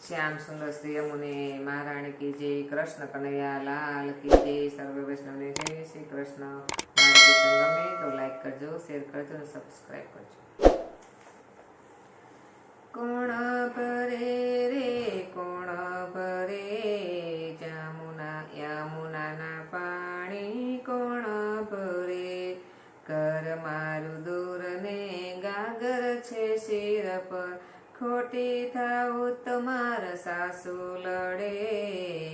श्याम सुंदर श्री यमुने महाराणी की जय। कृष्ण कन्हैया लाल की जय। सर्व वैष्णव ने जय श्री कृष्ण। मारे कीर्तन गमे तो लाइक करजो, शेर करजो और सब्सक्राइब करजो। कोण भरे रे कोण भरे जमुना यमुना ना पाणी कोण भरे। कर मारू दूर ने गागर छे शिर पर खोटी थाऊ તમાર સાસુ લડે।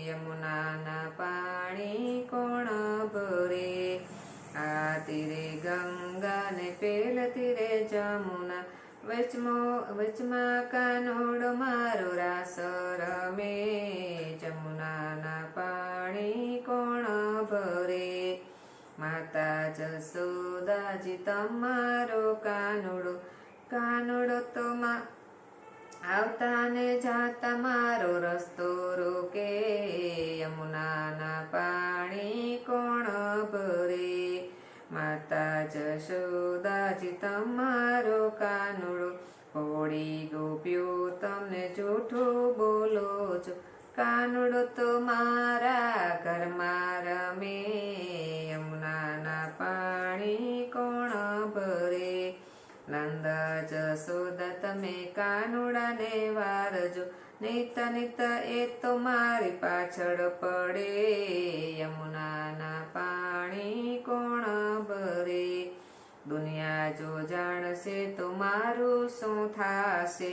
યમુનાના પાણી કોણ ભરે। આ તીરે ગંગા ને પેલ તીરે જમુના વચમાં કાનોડ મારો રાસ રમે। જમુનાના પાણી કોણ ભરે। માતા જસોદાજી તમારો કાનોડો તો આવતા ને જાતા મારો રસ્તો રોકે। યમુનાના પાણી કોણ ભરે। માતા જશોદાજી તમારો કાનુડો હોળી ગોપ્યો તમને જૂઠું બોલો છો। કાનુડો તો મારા ઘરમાં રમે। યમુનાના પાણી કોણ ભરે। નંદ જસોદા તમે કાનુડાને વારજો, નિત નિત એ તો મારી પાછળ પડે। યમુનાના પાણી કોણ ભરે। દુનિયા જો જાણશે તો મારું શું થાશે।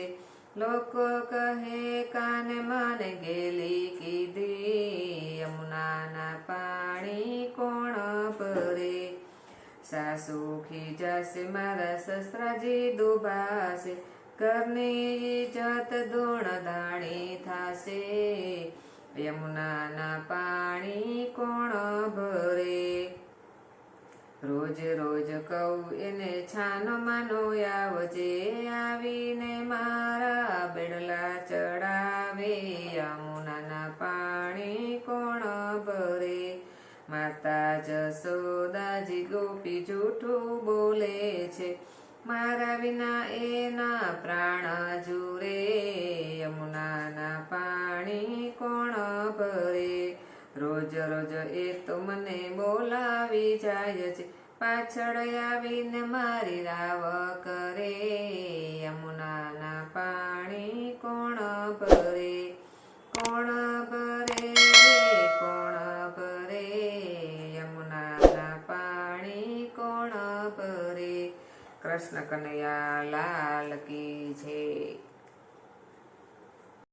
લોકો કહે કાને મને ગેલી કીધી। યમુનાના પાણી કોણ ભરે। સાસુ ખીજાશે મારા સસરાજી દુભાશે। ઘરની ઇજ્જત ધૂણ ધાણી થાશે। યમુનાના પાણી કોણ ભરે। રોજ રોજ કહું એને છાનો માનો આવજે, આવીને મારા બેડલા ચડાવે। યમુનાના પાણી કોણ ભરે। માતા જસોદાજી ગોપી જૂઠું બોલે છે, મારા વિના એના પ્રાણ જુરે। યમુનાના પાણી કોણ ભરે। રોજ રોજ એ તો મને બોલાવી જાય છે, પાછળ આવીને મારી રાવ કરે। યમુનાના પાણી કોણ ભરે। કોણ ભરે કોણ ભરે। યમુનાના પાણી કોણ ભરે। કૃષ્ણ કનૈયા લાલ કી